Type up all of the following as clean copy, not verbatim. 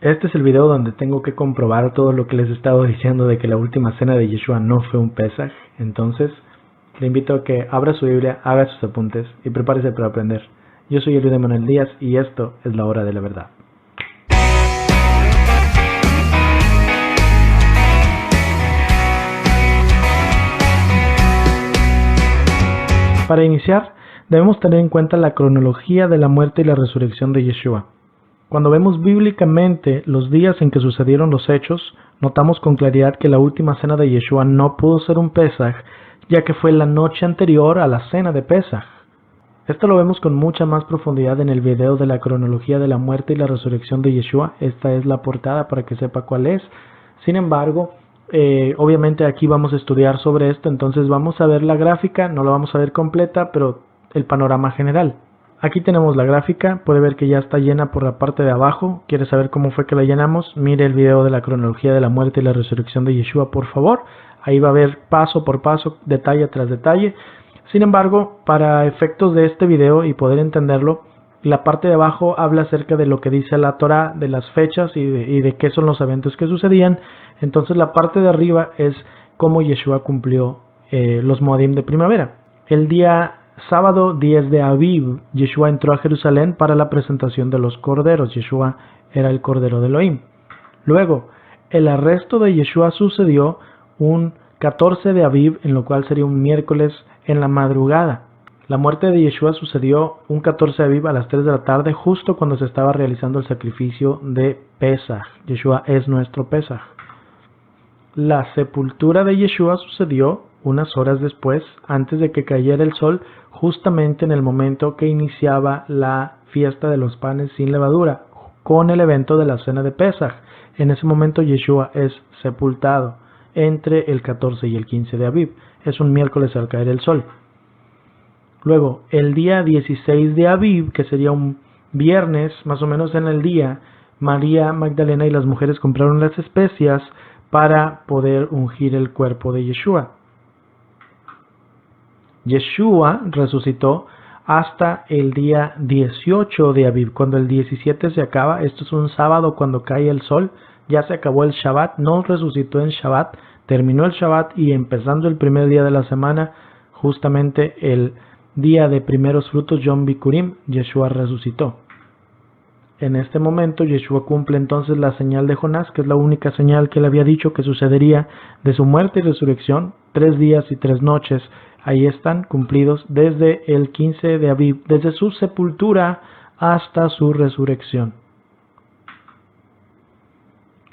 Este es el video donde tengo que comprobar todo lo que les he estado diciendo de que la última cena de Yeshua no fue un Pesaj. Entonces, le invito a que abra su Biblia, haga sus apuntes y prepárese para aprender. Yo soy Eliud Emanuel Díaz y esto es la hora de la verdad. Para iniciar, debemos tener en cuenta la cronología de la muerte y la resurrección de Yeshua. Cuando vemos bíblicamente los días en que sucedieron los hechos, notamos con claridad que la última cena de Yeshua no pudo ser un Pesaj, ya que fue la noche anterior a la cena de Pesaj. Esto lo vemos con mucha más profundidad en el video de la cronología de la muerte y la resurrección de Yeshua. Esta es la portada para que sepa cuál es. Sin embargo, obviamente aquí vamos a estudiar sobre esto, entonces vamos a ver la gráfica, no la vamos a ver completa, pero el panorama general. Aquí tenemos la gráfica, puede ver que ya está llena por la parte de abajo. ¿Quiere saber cómo fue que la llenamos? Mire el video de la cronología de la muerte y la resurrección de Yeshua, por favor. Ahí va a ver paso por paso, detalle tras detalle. Sin embargo, para efectos de este video y poder entenderlo, la parte de abajo habla acerca de lo que dice la Torah, de las fechas y de qué son los eventos que sucedían. Entonces la parte de arriba es cómo Yeshua cumplió los Moadim de primavera. El día sábado 10 de Aviv, Yeshua entró a Jerusalén para la presentación de los corderos. Yeshua era el cordero de Elohim. Luego, el arresto de Yeshua sucedió un 14 de Aviv, en lo cual sería un miércoles en la madrugada. La muerte de Yeshua sucedió un 14 de Aviv a las 3 de la tarde, justo cuando se estaba realizando el sacrificio de Pesaj. Yeshua es nuestro Pesaj. La sepultura de Yeshua sucedió unas horas después, antes de que cayera el sol, justamente en el momento que iniciaba la fiesta de los panes sin levadura, con el evento de la cena de Pesaj. En ese momento Yeshua es sepultado entre el 14 y el 15 de Aviv. Es un miércoles al caer el sol. Luego, el día 16 de Aviv, que sería un viernes, más o menos en el día, María Magdalena y las mujeres compraron las especias para poder ungir el cuerpo de Yeshua. Yeshua resucitó hasta el día 18 de Aviv. Cuando el 17 se acaba, esto es un sábado cuando cae el sol, ya se acabó el Shabbat, no resucitó en Shabbat, terminó el Shabbat y empezando el primer día de la semana, justamente el día de primeros frutos, Yom Bikurim, Yeshua resucitó. En este momento Yeshua cumple entonces la señal de Jonás, que es la única señal que él había dicho que sucedería de su muerte y resurrección, 3 días y 3 noches. Ahí están cumplidos desde el 15 de Aviv, desde su sepultura hasta su resurrección.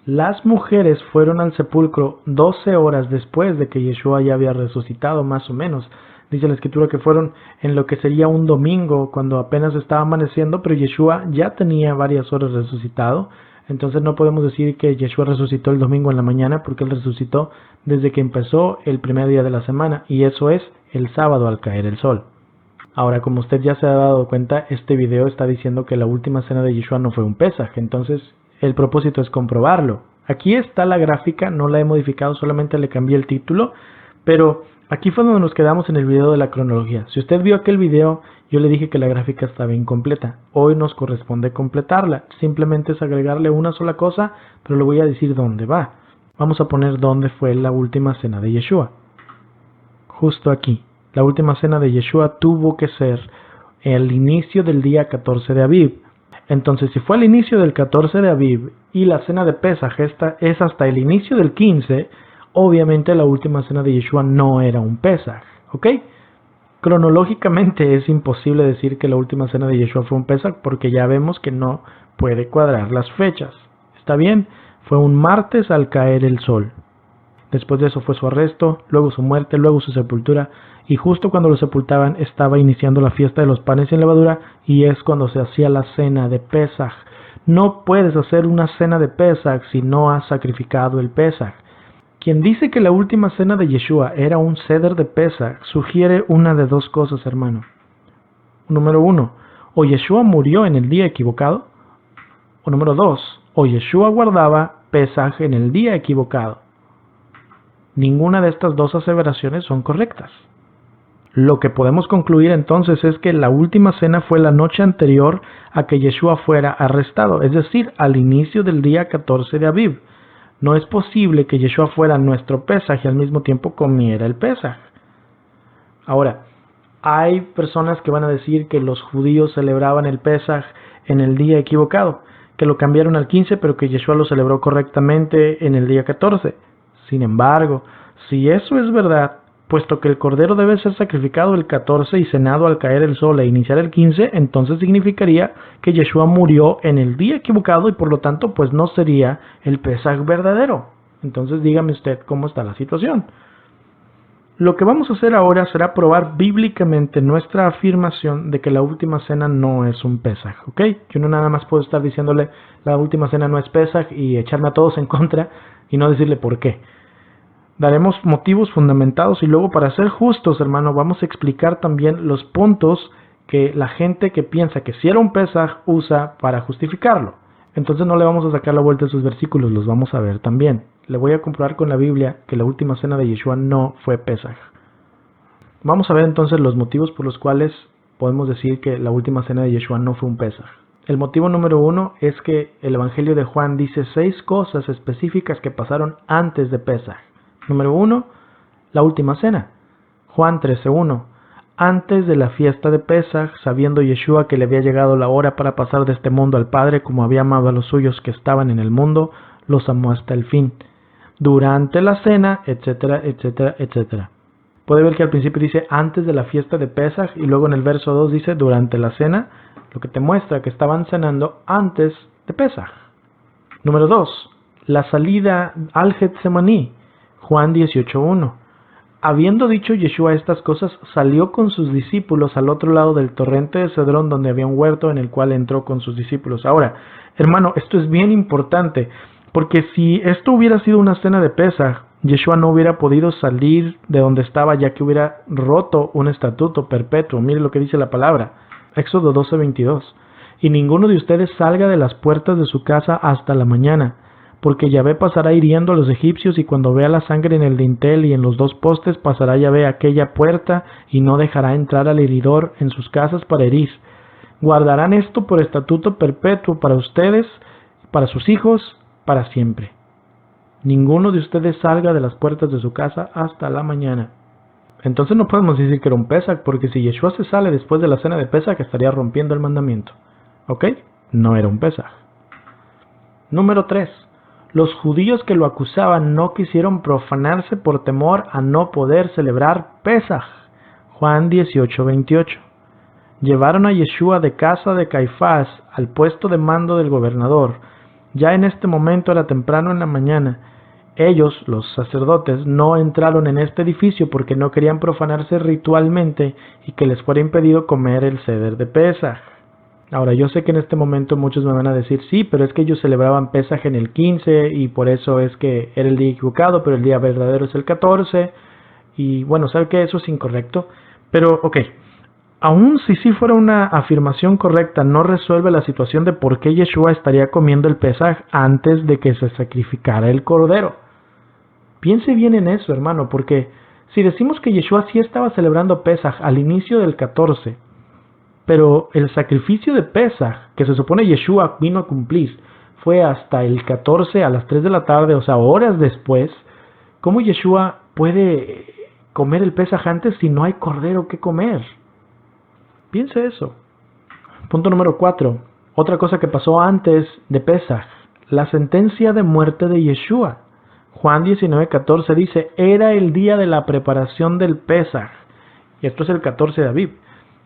Las mujeres fueron al sepulcro 12 horas después de que Yeshua ya había resucitado, más o menos. Dice la escritura que fueron en lo que sería un domingo, cuando apenas estaba amaneciendo, pero Yeshua ya tenía varias horas resucitado. Entonces no podemos decir que Yeshua resucitó el domingo en la mañana, porque él resucitó desde que empezó el primer día de la semana, y eso es el sábado al caer el sol. Ahora, como usted ya se ha dado cuenta, este video está diciendo que la última cena de Yeshua no fue un Pesaj, entonces el propósito es comprobarlo. Aquí está la gráfica, no la he modificado, solamente le cambié el título, pero aquí fue donde nos quedamos en el video de la cronología. Si usted vio aquel video, yo le dije que la gráfica estaba incompleta. Hoy nos corresponde completarla. Simplemente es agregarle una sola cosa, pero le voy a decir dónde va. Vamos a poner dónde fue la última cena de Yeshua. Justo aquí. La última cena de Yeshua tuvo que ser el inicio del día 14 de Aviv. Entonces, si fue al inicio del 14 de Aviv y la cena de Pesaj es hasta el inicio del 15, obviamente la última cena de Yeshua no era un Pesaj, ¿ok? Cronológicamente es imposible decir que la última cena de Yeshua fue un Pesaj porque ya vemos que no puede cuadrar las fechas. ¿Está bien? Fue un martes al caer el sol. Después de eso fue su arresto, luego su muerte, luego su sepultura, y justo cuando lo sepultaban estaba iniciando la fiesta de los panes sin levadura, y es cuando se hacía la cena de Pesaj. No puedes hacer una cena de Pesaj si no has sacrificado el Pesaj. Quien dice que la última cena de Yeshua era un Seder de Pesaj sugiere una de dos cosas, hermano. Número 1, o Yeshua murió en el día equivocado, o número 2, o Yeshua guardaba Pesaj en el día equivocado. Ninguna de estas dos aseveraciones son correctas. Lo que podemos concluir entonces es que la última cena fue la noche anterior a que Yeshua fuera arrestado, es decir, al inicio del día 14 de Aviv. No es posible que Yeshua fuera nuestro Pesaj y al mismo tiempo comiera el Pesaj. Ahora, hay personas que van a decir que los judíos celebraban el Pesaj en el día equivocado, que lo cambiaron al 15, pero que Yeshua lo celebró correctamente en el día 14. Sin embargo, si eso es verdad, puesto que el cordero debe ser sacrificado el 14 y cenado al caer el sol e iniciar el 15, entonces significaría que Yeshua murió en el día equivocado y por lo tanto pues no sería el Pesaj verdadero. Entonces dígame usted cómo está la situación. Lo que vamos a hacer ahora será probar bíblicamente nuestra afirmación de que la última cena no es un Pesaj, ¿ok? Yo no nada más puedo estar diciéndole la última cena no es Pesaj y echarme a todos en contra y no decirle por qué. Daremos motivos fundamentados y luego, para ser justos, hermano, vamos a explicar también los puntos que la gente que piensa que si era un Pesaj usa para justificarlo. Entonces no le vamos a sacar la vuelta a sus versículos, los vamos a ver también. Le voy a comprobar con la Biblia que la última cena de Yeshua no fue Pesaj. Vamos a ver entonces los motivos por los cuales podemos decir que la última cena de Yeshua no fue un Pesaj. El motivo número 1 es que el Evangelio de Juan dice 6 cosas específicas que pasaron antes de Pesaj. Número 1, la última cena. Juan 13:1. Antes de la fiesta de Pesaj, sabiendo Yeshua que le había llegado la hora para pasar de este mundo al Padre, como había amado a los suyos que estaban en el mundo, los amó hasta el fin. Durante la cena, etcétera, etcétera, etcétera. Puede ver que al principio dice antes de la fiesta de Pesaj y luego en el verso 2 dice durante la cena, lo que te muestra que estaban cenando antes de Pesaj. Número 2, la salida al Getsemaní. Juan 18:1. Habiendo dicho Yeshua estas cosas, salió con sus discípulos al otro lado del torrente de Cedrón, donde había un huerto en el cual entró con sus discípulos. Ahora, hermano, esto es bien importante, porque si esto hubiera sido una cena de Pesaj, Yeshua no hubiera podido salir de donde estaba, ya que hubiera roto un estatuto perpetuo. Mire lo que dice la palabra, Éxodo 12:22. Y ninguno de ustedes salga de las puertas de su casa hasta la mañana, porque Yahvé pasará hiriendo a los egipcios, y cuando vea la sangre en el dintel y en los 2 postes, pasará Yahvé aquella puerta y no dejará entrar al heridor en sus casas para herir. Guardarán esto por estatuto perpetuo para ustedes, para sus hijos, para siempre. Ninguno de ustedes salga de las puertas de su casa hasta la mañana. Entonces no podemos decir que era un Pesaj, porque si Yeshua se sale después de la cena de Pesaj, estaría rompiendo el mandamiento. ¿Ok? No era un Pesaj. Número 3. Los judíos que lo acusaban no quisieron profanarse por temor a no poder celebrar Pesaj. Juan 18:28. Llevaron a Yeshua de casa de Caifás al puesto de mando del gobernador. Ya en este momento era temprano en la mañana. Ellos, los sacerdotes, no entraron en este edificio porque no querían profanarse ritualmente y que les fuera impedido comer el ceder de Pesaj. Ahora, yo sé que en este momento muchos me van a decir, sí, pero es que ellos celebraban Pesaj en el 15 y por eso es que era el día equivocado, pero el día verdadero es el 14. Y bueno, ¿sabe qué? Eso es incorrecto. Pero, ok, aun si sí fuera una afirmación correcta, no resuelve la situación de por qué Yeshua estaría comiendo el Pesaj antes de que se sacrificara el cordero. Piense bien en eso, hermano, porque si decimos que Yeshua sí estaba celebrando Pesaj al inicio del 14, pero el sacrificio de Pesaj, que se supone Yeshua vino a cumplir, fue hasta el 14 a las 3 de la tarde, o sea, horas después, ¿cómo Yeshua puede comer el Pesaj antes si no hay cordero que comer? Piense eso. Punto número 4. Otra cosa que pasó antes de Pesaj, la sentencia de muerte de Yeshua. Juan 19:14 dice, era el día de la preparación del Pesaj. Y esto es el 14 de Aviv.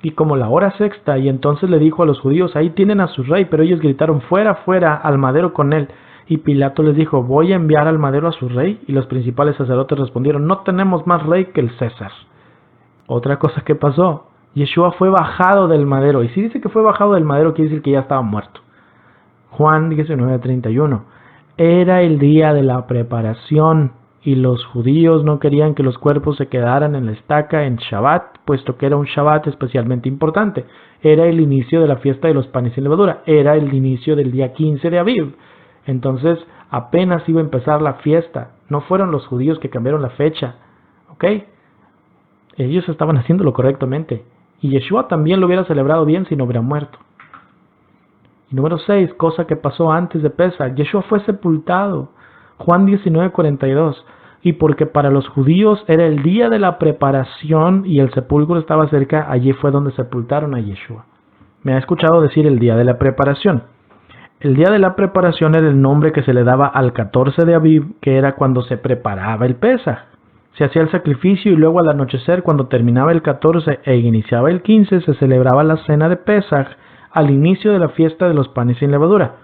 Y como la hora sexta, y entonces le dijo a los judíos, ahí tienen a su rey, pero ellos gritaron, fuera, fuera, al madero con él. Y Pilato les dijo, voy a enviar al madero a su rey. Y los principales sacerdotes respondieron, no tenemos más rey que el César. Otra cosa que pasó, Yeshua fue bajado del madero. Y si dice que fue bajado del madero, quiere decir que ya estaba muerto. Juan 19:31. Era el día de la preparación, y los judíos no querían que los cuerpos se quedaran en la estaca en Shabbat, puesto que era un Shabbat especialmente importante. Era el inicio de la fiesta de los panes sin levadura. Era el inicio del día 15 de Aviv. Entonces apenas iba a empezar la fiesta. No fueron los judíos que cambiaron la fecha. ¿Ok? Ellos estaban haciéndolo correctamente. Y Yeshua también lo hubiera celebrado bien si no hubiera muerto. Y número 6, cosa que pasó antes de Pesach. Yeshua fue sepultado. Juan 19:42. Y porque para los judíos era el día de la preparación y el sepulcro estaba cerca, allí fue donde sepultaron a Yeshua. Me ha escuchado decir el día de la preparación. El día de la preparación era el nombre que se le daba al 14 de Aviv, que era cuando se preparaba el Pesaj. Se hacía el sacrificio y luego al anochecer, cuando terminaba el 14 e iniciaba el 15, se celebraba la cena de Pesaj al inicio de la fiesta de los panes sin levadura.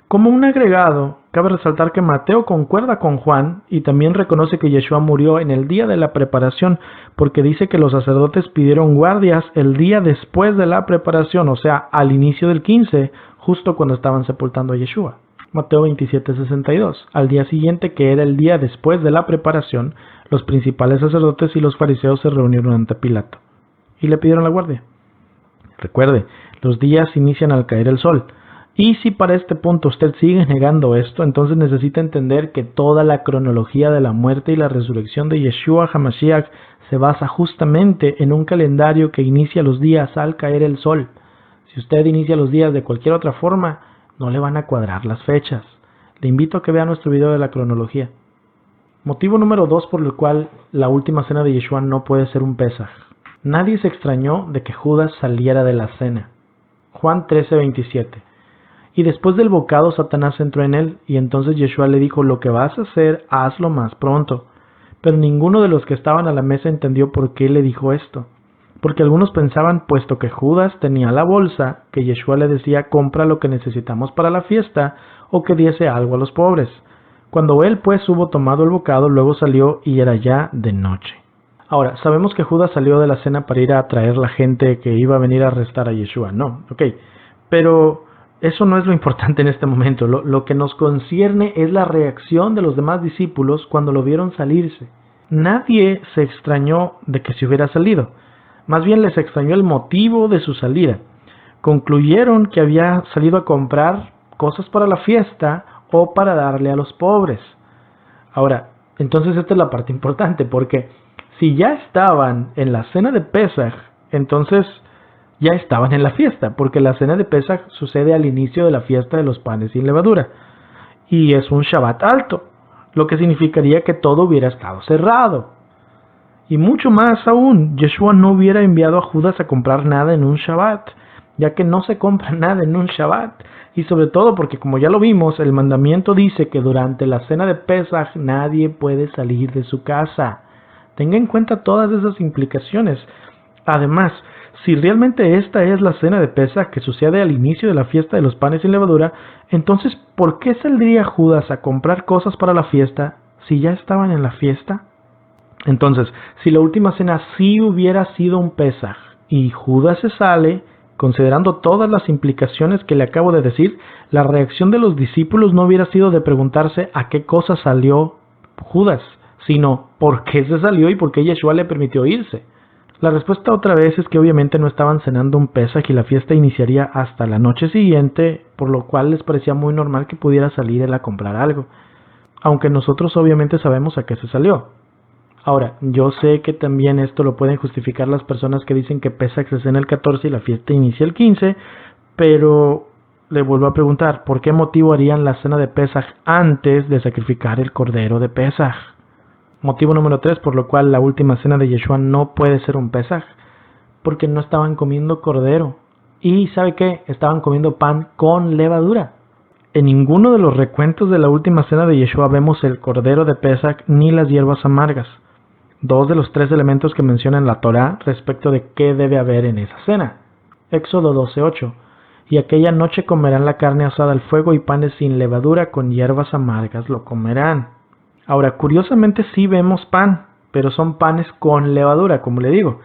Como un agregado, cabe resaltar que Mateo concuerda con Juan y también reconoce que Yeshua murió en el día de la preparación, porque dice que los sacerdotes pidieron guardias el día después de la preparación, o sea, al inicio del 15, justo cuando estaban sepultando a Yeshua. Mateo 27:62. Al día siguiente, que era el día después de la preparación, los principales sacerdotes y los fariseos se reunieron ante Pilato y le pidieron la guardia. Recuerde, los días inician al caer el sol. Y si para este punto usted sigue negando esto, entonces necesita entender que toda la cronología de la muerte y la resurrección de Yeshua HaMashiach se basa justamente en un calendario que inicia los días al caer el sol. Si usted inicia los días de cualquier otra forma, no le van a cuadrar las fechas. Le invito a que vea nuestro video de la cronología. Motivo número 2 por el cual la última cena de Yeshua no puede ser un Pesaj. Nadie se extrañó de que Judas saliera de la cena. Juan 13:27. Y después del bocado Satanás entró en él, y entonces Yeshua le dijo: lo que vas a hacer, hazlo más pronto. Pero ninguno de los que estaban a la mesa entendió por qué le dijo esto. Porque algunos pensaban, puesto que Judas tenía la bolsa, que Yeshua le decía: compra lo que necesitamos para la fiesta, o que diese algo a los pobres. Cuando él pues hubo tomado el bocado, luego salió y era ya de noche. Ahora, sabemos que Judas salió de la cena para ir a atraer la gente que iba a venir a arrestar a Yeshua. No, pero eso no es lo importante en este momento. Lo que nos concierne es la reacción de los demás discípulos cuando lo vieron salirse. Nadie se extrañó de que se hubiera salido. Más bien les extrañó el motivo de su salida. Concluyeron que había salido a comprar cosas para la fiesta o para darle a los pobres. Ahora, entonces esta es la parte importante, porque si ya estaban en la cena de Pesaj, entonces ya estaban en la fiesta, porque la cena de Pesaj sucede al inicio de la fiesta de los panes sin levadura, y es un Shabbat alto, lo que significaría que todo hubiera estado cerrado. Y mucho más aún, Yeshua no hubiera enviado a Judas a comprar nada en un Shabbat, ya que no se compra nada en un Shabbat, y sobre todo porque, como ya lo vimos, el mandamiento dice que durante la cena de Pesaj nadie puede salir de su casa. Tenga en cuenta todas esas implicaciones. Además, si realmente esta es la cena de Pesaj que sucede al inicio de la fiesta de los panes sin levadura, entonces, ¿por qué saldría Judas a comprar cosas para la fiesta si ya estaban en la fiesta? Entonces, si la última cena sí hubiera sido un Pesaj y Judas se sale, considerando todas las implicaciones que le acabo de decir, la reacción de los discípulos no hubiera sido de preguntarse a qué cosa salió Judas, sino por qué se salió y por qué Yeshua le permitió irse. La respuesta otra vez es que obviamente no estaban cenando un Pesaj y la fiesta iniciaría hasta la noche siguiente, por lo cual les parecía muy normal que pudiera salir él a comprar algo. Aunque nosotros obviamente sabemos a qué se salió. Ahora, yo sé que también esto lo pueden justificar las personas que dicen que Pesaj se cena el 14 y la fiesta inicia el 15, pero le vuelvo a preguntar, ¿por qué motivo harían la cena de Pesaj antes de sacrificar el cordero de Pesaj? Motivo número 3 por lo cual la última cena de Yeshua no puede ser un Pesaj, porque no estaban comiendo cordero. Y ¿sabe qué? Estaban comiendo pan con levadura. En ninguno de los recuentos de la última cena de Yeshua vemos el cordero de Pesaj ni las hierbas amargas, dos de los 3 elementos que menciona en la Torá respecto de qué debe haber en esa cena. Éxodo 12:8. Y aquella noche comerán la carne asada al fuego y panes sin levadura con hierbas amargas lo comerán. Ahora, curiosamente sí vemos pan, pero son panes con levadura, como le digo.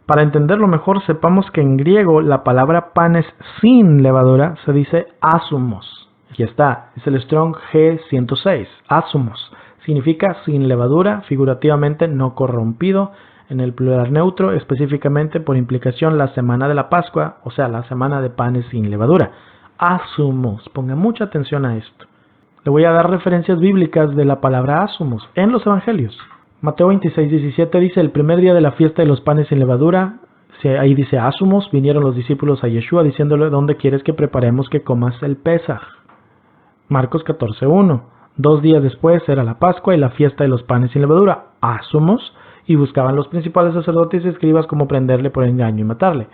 Para entenderlo mejor, sepamos que en griego la palabra panes sin levadura se dice asumos. Aquí está, es el Strong G106, asumos. Significa sin levadura, figurativamente no corrompido, en el plural neutro, específicamente por implicación la semana de la Pascua, o sea, la semana de panes sin levadura. Asumos, ponga mucha atención a esto. Le voy a dar referencias bíblicas de la palabra asumos en los evangelios. Mateo 26:17 dice, el primer día de la fiesta de los panes sin levadura, ahí dice Ásumos, vinieron los discípulos a Yeshua diciéndole, ¿dónde quieres que preparemos que comas el Pesaj? Marcos 14:1, 2 días después era la Pascua y la fiesta de los panes sin levadura, Ásumos, y buscaban los principales sacerdotes y escribas cómo prenderle por engaño y matarle.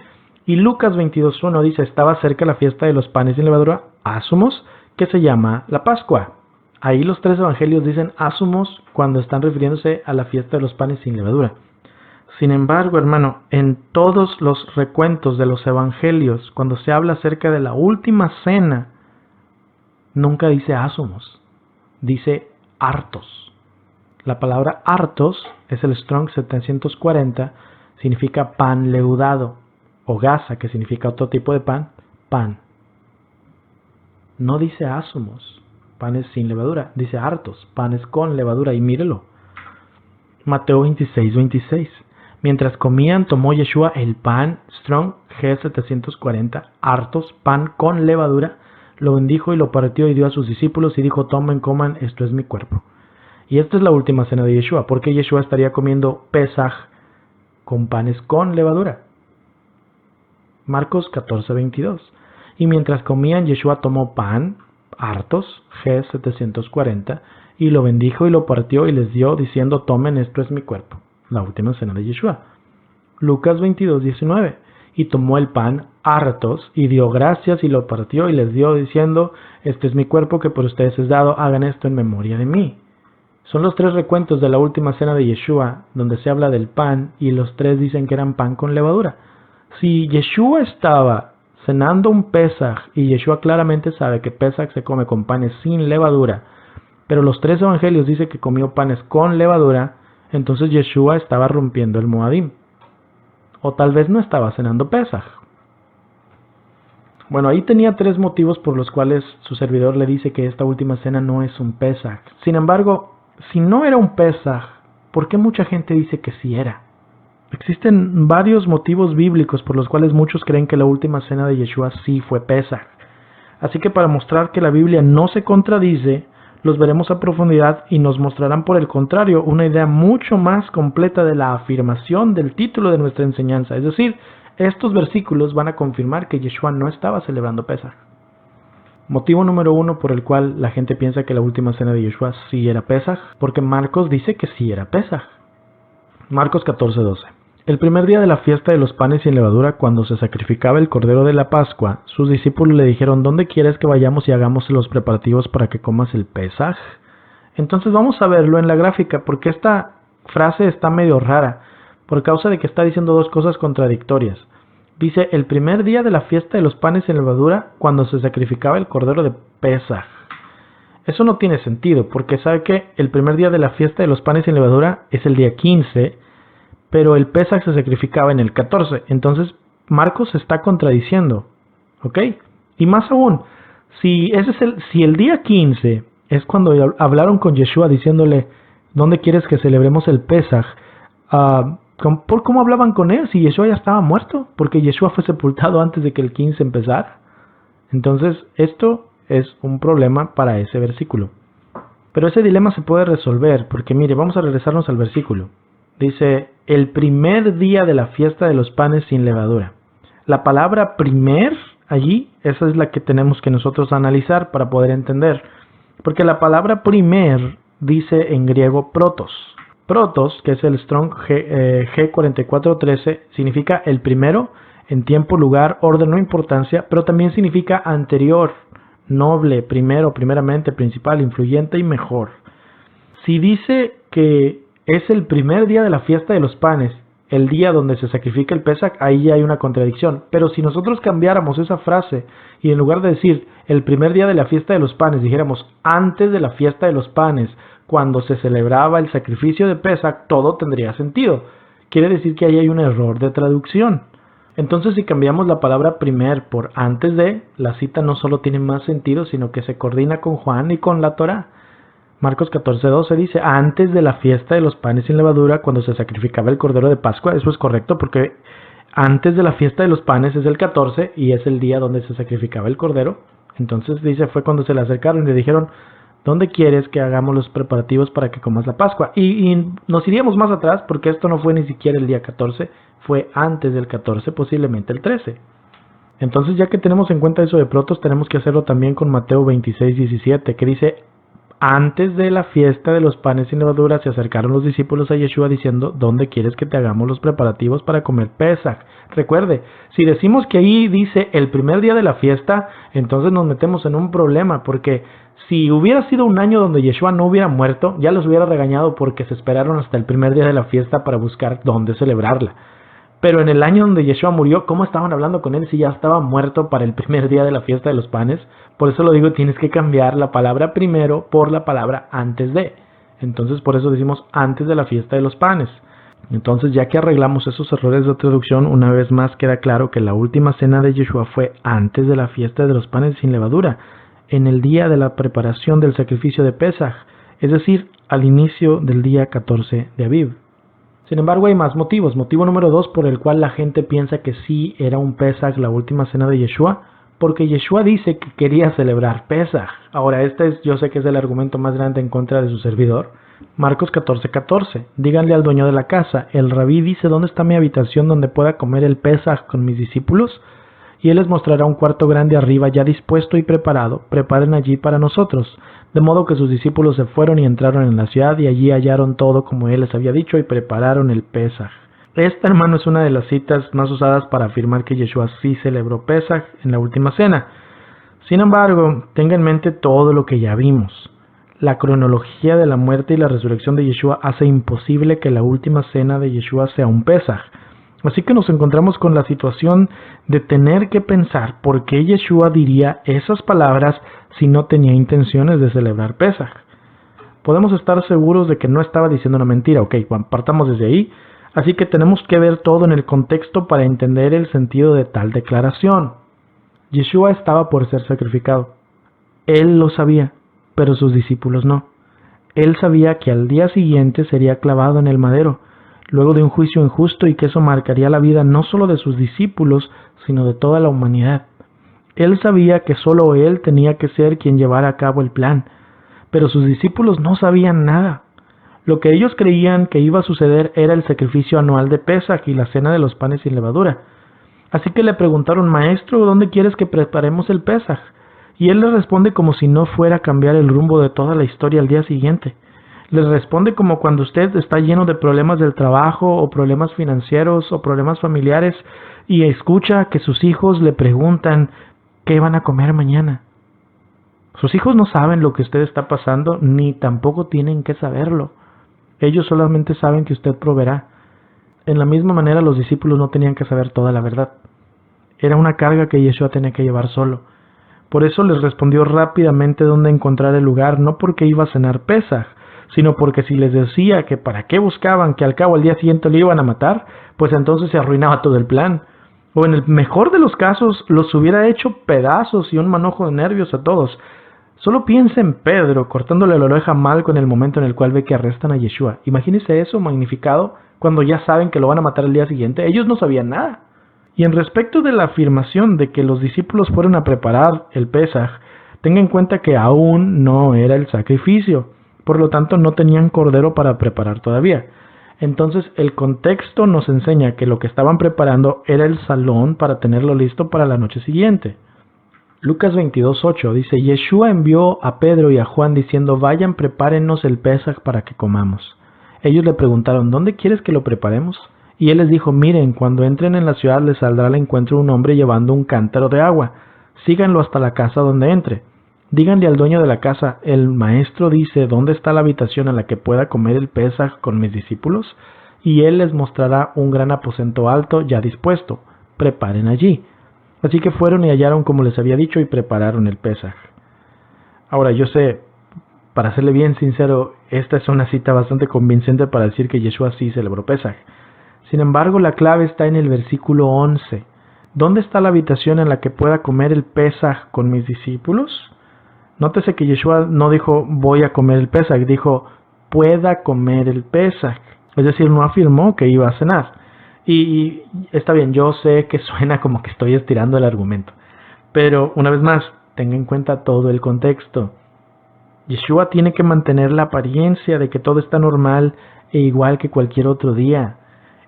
Y Lucas 22:1 dice, estaba cerca la fiesta de los panes sin levadura, Ásumos, que se llama la Pascua. Ahí los 3 evangelios dicen Ásumos cuando están refiriéndose a la fiesta de los panes sin levadura. Sin embargo, hermano, en todos los recuentos de los evangelios, cuando se habla acerca de la última cena, nunca dice Ásumos, dice hartos. La palabra hartos es el Strong 740, significa pan leudado, o gasa, que significa otro tipo de pan, pan. No dice Ásumos, panes sin levadura, dice hartos, panes con levadura, y mírelo. Mateo 26:26. Mientras comían, tomó Yeshua el pan, Strong G740, hartos, pan con levadura, lo bendijo y lo partió y dio a sus discípulos y dijo, tomen, coman, esto es mi cuerpo. Y esta es la última cena de Yeshua, porque Yeshua estaría comiendo Pesaj con panes con levadura. Marcos 14:22. Y mientras comían, Yeshua tomó pan, hartos, G740, y lo bendijo y lo partió y les dio, diciendo, tomen, esto es mi cuerpo. La última cena de Yeshua. Lucas 22:19. Y tomó el pan, hartos, y dio gracias y lo partió y les dio, diciendo, este es mi cuerpo que por ustedes es dado, hagan esto en memoria de mí. Son los 3 recuentos de la última cena de Yeshua, donde se habla del pan, y los 3 dicen que eran pan con levadura. Si Yeshua estaba cenando un Pesaj, y Yeshua claramente sabe que Pesaj se come con panes sin levadura, pero los 3 evangelios dicen que comió panes con levadura, entonces Yeshua estaba rompiendo el Moadim. O tal vez no estaba cenando Pesaj. Bueno, ahí tenía 3 motivos por los cuales su servidor le dice que esta última cena no es un Pesaj. Sin embargo, si no era un Pesaj, ¿por qué mucha gente dice que sí era? Existen varios motivos bíblicos por los cuales muchos creen que la última cena de Yeshua sí fue Pesaj. Así que para mostrar que la Biblia no se contradice, los veremos a profundidad y nos mostrarán por el contrario una idea mucho más completa de la afirmación del título de nuestra enseñanza. Es decir, estos versículos van a confirmar que Yeshua no estaba celebrando Pesaj. Motivo número 1 por el cual la gente piensa que la última cena de Yeshua sí era Pesaj, porque Marcos dice que sí era Pesaj. Marcos 14:12. El primer día de la fiesta de los panes sin levadura, cuando se sacrificaba el cordero de la Pascua, sus discípulos le dijeron, ¿dónde quieres que vayamos y hagamos los preparativos para que comas el Pesaj? Entonces vamos a verlo en la gráfica, porque esta frase está medio rara, por causa de que está diciendo 2 cosas contradictorias. Dice, el primer día de la fiesta de los panes sin levadura, cuando se sacrificaba el cordero de Pesaj. Eso no tiene sentido, porque sabe que el primer día de la fiesta de los panes sin levadura es el día 15, pero el Pesaj se sacrificaba en el 14. Entonces Marcos se está contradiciendo, ¿ok? Y más aún, si el día 15 es cuando hablaron con Yeshua diciéndole, ¿dónde quieres que celebremos el Pesaj? ¿Por cómo hablaban con él si Yeshua ya estaba muerto? Porque Yeshua fue sepultado antes de que el 15 empezara. Entonces esto es un problema para ese versículo. Pero ese dilema se puede resolver, porque mire, vamos a regresarnos al versículo. Dice, el primer día de la fiesta de los panes sin levadura. La palabra primer, allí, esa es la que tenemos que nosotros analizar para poder entender. Porque la palabra primer dice en griego protos. Protos, que es el Strong G4413, significa el primero en tiempo, lugar, orden o importancia, pero también significa anterior, noble, primero, primeramente, principal, influyente y mejor. Si dice que es el primer día de la fiesta de los panes, el día donde se sacrifica el Pesaj, ahí ya hay una contradicción. Pero si nosotros cambiáramos esa frase y en lugar de decir el primer día de la fiesta de los panes, dijéramos antes de la fiesta de los panes, cuando se celebraba el sacrificio de Pesaj, todo tendría sentido. Quiere decir que ahí hay un error de traducción. Entonces, si cambiamos la palabra primer por antes de, la cita no solo tiene más sentido, sino que se coordina con Juan y con la Torá. Marcos 14:12 dice, antes de la fiesta de los panes sin levadura, cuando se sacrificaba el cordero de Pascua. Eso es correcto, porque antes de la fiesta de los panes es el 14 y es el día donde se sacrificaba el cordero. Entonces dice, fue cuando se le acercaron y le dijeron, ¿dónde quieres que hagamos los preparativos para que comas la Pascua? Y nos iríamos más atrás porque esto no fue ni siquiera el día 14, fue antes del 14, posiblemente el 13. Entonces, ya que tenemos en cuenta eso de Protos, tenemos que hacerlo también con Mateo 26:17, que dice: antes de la fiesta de los panes sin levadura se acercaron los discípulos a Yeshua diciendo: ¿dónde quieres que te hagamos los preparativos para comer Pesaj? Recuerde, si decimos que ahí dice el primer día de la fiesta, entonces nos metemos en un problema, porque si hubiera sido un año donde Yeshua no hubiera muerto, ya los hubiera regañado porque se esperaron hasta el primer día de la fiesta para buscar dónde celebrarla. Pero en el año donde Yeshua murió, ¿cómo estaban hablando con él si ya estaba muerto para el primer día de la fiesta de los panes? Por eso lo digo, tienes que cambiar la palabra primero por la palabra antes de. Entonces por eso decimos antes de la fiesta de los panes. Entonces, ya que arreglamos esos errores de traducción, una vez más queda claro que la última cena de Yeshua fue antes de la fiesta de los panes sin levadura, en el día de la preparación del sacrificio de Pesaj, es decir, al inicio del día 14 de Aviv. Sin embargo, hay más motivos. Motivo número 2 por el cual la gente piensa que sí era un Pesaj la última cena de Yeshua, porque Yeshua dice que quería celebrar Pesaj. Ahora, yo sé que es el argumento más grande en contra de su servidor. Marcos 14:14. Díganle al dueño de la casa: el rabí dice, ¿dónde está mi habitación donde pueda comer el Pesaj con mis discípulos? Y él les mostrará un cuarto grande arriba ya dispuesto y preparado. Preparen allí para nosotros. De modo que sus discípulos se fueron y entraron en la ciudad y allí hallaron todo como él les había dicho y prepararon el Pesaj. Esta, hermano, es una de las citas más usadas para afirmar que Yeshua sí celebró Pesaj en la última cena. Sin embargo, tenga en mente todo lo que ya vimos. La cronología de la muerte y la resurrección de Yeshua hace imposible que la última cena de Yeshua sea un Pesaj. Así que nos encontramos con la situación de tener que pensar por qué Yeshua diría esas palabras si no tenía intenciones de celebrar Pesaj. Podemos estar seguros de que no estaba diciendo una mentira. Ok, partamos desde ahí. Así que tenemos que ver todo en el contexto para entender el sentido de tal declaración. Yeshua estaba por ser sacrificado. Él lo sabía, pero sus discípulos no. Él sabía que al día siguiente sería clavado en el madero, luego de un juicio injusto, y que eso marcaría la vida no solo de sus discípulos, sino de toda la humanidad. Él sabía que solo él tenía que ser quien llevara a cabo el plan, pero sus discípulos no sabían nada. Lo que ellos creían que iba a suceder era el sacrificio anual de Pesaj y la cena de los panes sin levadura. Así que le preguntaron: Maestro, ¿dónde quieres que preparemos el Pesaj? Y él les responde como si no fuera a cambiar el rumbo de toda la historia al día siguiente. Les responde como cuando usted está lleno de problemas del trabajo o problemas financieros o problemas familiares y escucha que sus hijos le preguntan qué van a comer mañana. Sus hijos no saben lo que usted está pasando, ni tampoco tienen que saberlo. Ellos solamente saben que usted proveerá. En la misma manera, los discípulos no tenían que saber toda la verdad. Era una carga que Yeshua tenía que llevar solo. Por eso les respondió rápidamente dónde encontrar el lugar, no porque iba a cenar Pesaj, sino porque si les decía que para qué buscaban, que al cabo al día siguiente lo iban a matar, pues entonces se arruinaba todo el plan. O en el mejor de los casos, los hubiera hecho pedazos y un manojo de nervios a todos. Solo piensa en Pedro cortándole la oreja a Malco en el momento en el cual ve que arrestan a Yeshua. Imagínese eso magnificado cuando ya saben que lo van a matar el día siguiente. Ellos no sabían nada. Y en respecto de la afirmación de que los discípulos fueron a preparar el Pesaj, tenga en cuenta que aún no era el sacrificio. Por lo tanto, no tenían cordero para preparar todavía. Entonces, el contexto nos enseña que lo que estaban preparando era el salón para tenerlo listo para la noche siguiente. Lucas 22:8 dice: Yeshua envió a Pedro y a Juan diciendo: vayan, prepárennos el Pesaj para que comamos. Ellos le preguntaron: ¿dónde quieres que lo preparemos? Y él les dijo: miren, cuando entren en la ciudad les saldrá al encuentro un hombre llevando un cántaro de agua. Síganlo hasta la casa donde entre. Díganle al dueño de la casa: el maestro dice, ¿dónde está la habitación en la que pueda comer el Pesaj con mis discípulos? Y él les mostrará un gran aposento alto ya dispuesto. Preparen allí. Así que fueron y hallaron como les había dicho y prepararon el Pesaj. Ahora, yo sé, para serle bien sincero, esta es una cita bastante convincente para decir que Yeshua sí celebró Pesaj. Sin embargo, la clave está en el versículo 11. ¿Dónde está la habitación en la que pueda comer el Pesaj con mis discípulos? Nótese que Yeshua no dijo voy a comer el Pesaj, dijo pueda comer el Pesaj. Es decir, no afirmó que iba a cenar. Y está bien, yo sé que suena como que estoy estirando el argumento. Pero una vez más, tenga en cuenta todo el contexto. Yeshua tiene que mantener la apariencia de que todo está normal e igual que cualquier otro día.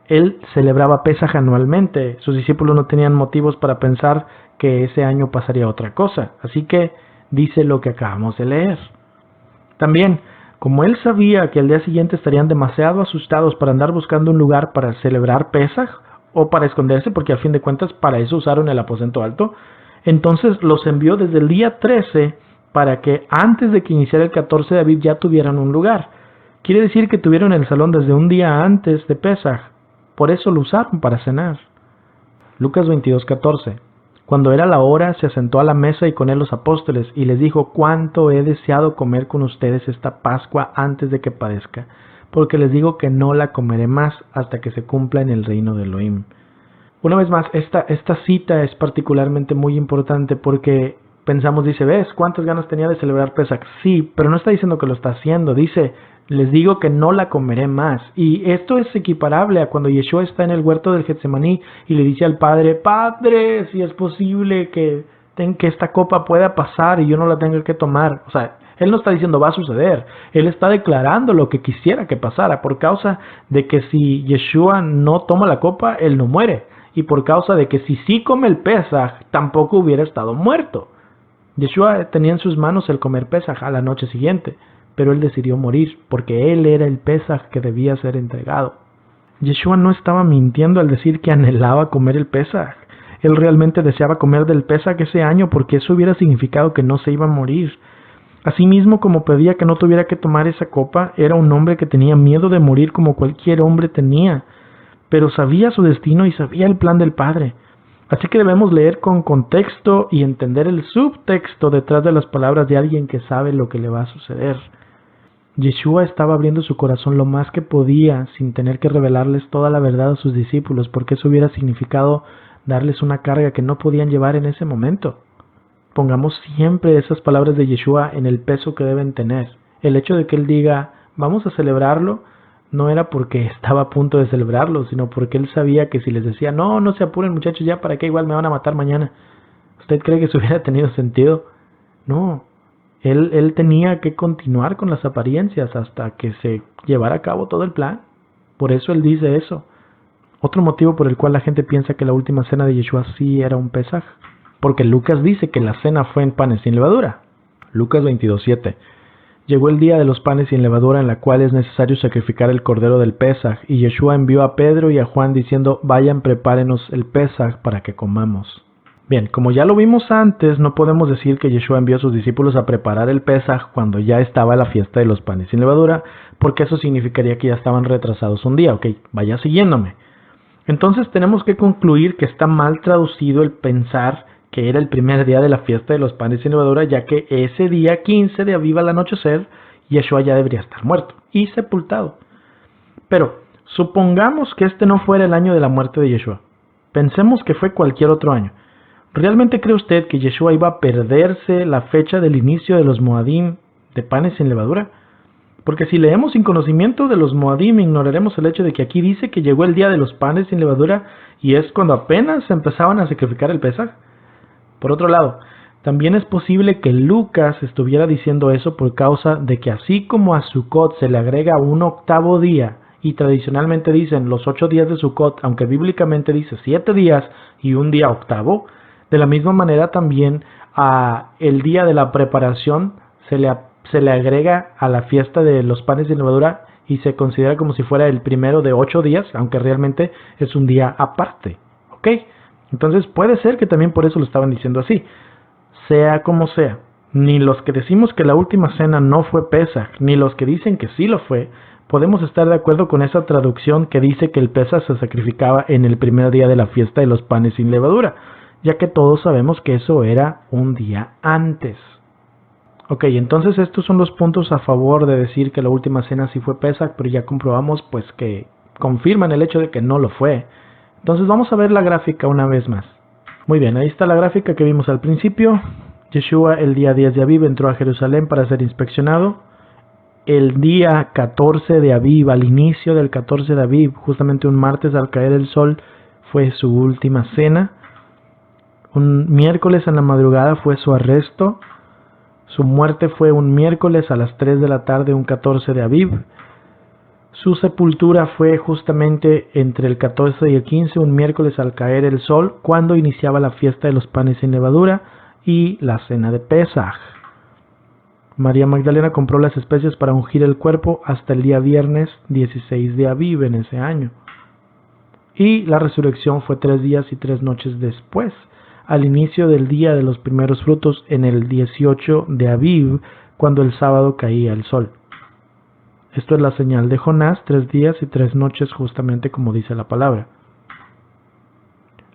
Él celebraba Pesaj anualmente. Sus discípulos no tenían motivos para pensar que ese año pasaría otra cosa. Así que dice lo que acabamos de leer. También, como él sabía que al día siguiente estarían demasiado asustados para andar buscando un lugar para celebrar Pesaj o para esconderse, porque al fin de cuentas para eso usaron el aposento alto, entonces los envió desde el día 13 para que antes de que iniciara el 14 de Aviv ya tuvieran un lugar. Quiere decir que tuvieron el salón desde un día antes de Pesaj. Por eso lo usaron para cenar. Lucas 22:14. Cuando era la hora, se sentó a la mesa y con él los apóstoles, y les dijo: cuánto he deseado comer con ustedes esta Pascua antes de que padezca, porque les digo que no la comeré más hasta que se cumpla en el reino de Elohim. Una vez más, esta cita es particularmente muy importante porque pensamos, dice, ¿ves cuántas ganas tenía de celebrar Pesaj? Sí, pero no está diciendo que lo está haciendo, dice, les digo que no la comeré más. Y esto es equiparable a cuando Yeshua está en el huerto del Getsemaní y le dice al Padre: Padre, si es posible que esta copa pueda pasar y yo no la tenga que tomar. O sea, él no está diciendo va a suceder, él está declarando lo que quisiera que pasara, por causa de que si Yeshua no toma la copa, él no muere. Y por causa de que si sí come el Pesaj, tampoco hubiera estado muerto. Yeshua tenía en sus manos el comer Pesaj a la noche siguiente, pero él decidió morir porque él era el Pesaj que debía ser entregado. Yeshua no estaba mintiendo al decir que anhelaba comer el Pesaj. Él realmente deseaba comer del Pesaj ese año porque eso hubiera significado que no se iba a morir. Asimismo, como pedía que no tuviera que tomar esa copa, era un hombre que tenía miedo de morir como cualquier hombre tenía, pero sabía su destino y sabía el plan del Padre. Así que debemos leer con contexto y entender el subtexto detrás de las palabras de alguien que sabe lo que le va a suceder. Yeshua estaba abriendo su corazón lo más que podía sin tener que revelarles toda la verdad a sus discípulos, porque eso hubiera significado darles una carga que no podían llevar en ese momento. Pongamos siempre esas palabras de Yeshua en el peso que deben tener. El hecho de que él diga, vamos a celebrarlo, no era porque estaba a punto de celebrarlo, sino porque él sabía que si les decía, no se apuren muchachos, ya para qué, igual me van a matar mañana. ¿Usted cree que eso hubiera tenido sentido? No. Él tenía que continuar con las apariencias hasta que se llevara a cabo todo el plan. Por eso él dice eso. Otro motivo por el cual la gente piensa que la última cena de Yeshua sí era un Pesaj, porque Lucas dice que la cena fue en panes sin levadura. Lucas 22:7. Llegó el día de los panes sin levadura, en la cual es necesario sacrificar el cordero del Pesaj, y Yeshua envió a Pedro y a Juan diciendo: vayan, prepárenos el Pesaj para que comamos. Bien, como ya lo vimos antes, no podemos decir que Yeshua envió a sus discípulos a preparar el Pesaj cuando ya estaba la fiesta de los panes sin levadura, porque eso significaría que ya estaban retrasados un día. Ok, vaya siguiéndome. Entonces tenemos que concluir que está mal traducido el pensar que era el primer día de la fiesta de los panes sin levadura, ya que ese día 15 de Aviv al anochecer, Yeshua ya debería estar muerto y sepultado. Pero supongamos que este no fuera el año de la muerte de Yeshua. Pensemos que fue cualquier otro año. ¿Realmente cree usted que Yeshua iba a perderse la fecha del inicio de los Moadim de panes sin levadura? Porque si leemos sin conocimiento de los Moadim, ignoraremos el hecho de que aquí dice que llegó el día de los panes sin levadura y es cuando apenas empezaban a sacrificar el Pesaj. Por otro lado, también es posible que Lucas estuviera diciendo eso por causa de que así como a Sukkot se le agrega un octavo día, y tradicionalmente dicen los 8 días de Sukkot, aunque bíblicamente dice 7 días y un día octavo, de la misma manera también a el día de la preparación se le agrega a la fiesta de los panes sin levadura y se considera como si fuera el primero de 8 días, aunque realmente es un día aparte. ¿Ok? Entonces puede ser que también por eso lo estaban diciendo así. Sea como sea, ni los que decimos que la última cena no fue Pesaj, ni los que dicen que sí lo fue, podemos estar de acuerdo con esa traducción que dice que el Pesaj se sacrificaba en el primer día de la fiesta de los panes sin levadura, ya que todos sabemos que eso era un día antes. Ok, entonces estos son los puntos a favor de decir que la última cena sí fue Pesaj, pero ya comprobamos pues que confirman el hecho de que no lo fue. Entonces vamos a ver la gráfica una vez más. Muy bien, ahí está la gráfica que vimos al principio. Yeshua el día 10 de Aviv entró a Jerusalén para ser inspeccionado. El día 14 de Aviv, al inicio del 14 de Aviv, justamente un martes al caer el sol, fue su última cena. Un miércoles en la madrugada fue su arresto. Su muerte fue un miércoles a las 3 de la tarde, un 14 de Aviv. Su sepultura fue justamente entre el 14 y el 15, un miércoles al caer el sol, cuando iniciaba la fiesta de los panes sin levadura y la cena de Pesaj. María Magdalena compró las especias para ungir el cuerpo hasta el día viernes 16 de Aviv en ese año. Y la resurrección fue 3 días y 3 noches después, al inicio del día de los primeros frutos, en el 18 de Aviv, cuando el sábado caía el sol. Esto es la señal de Jonás, 3 días y 3 noches, justamente como dice la palabra.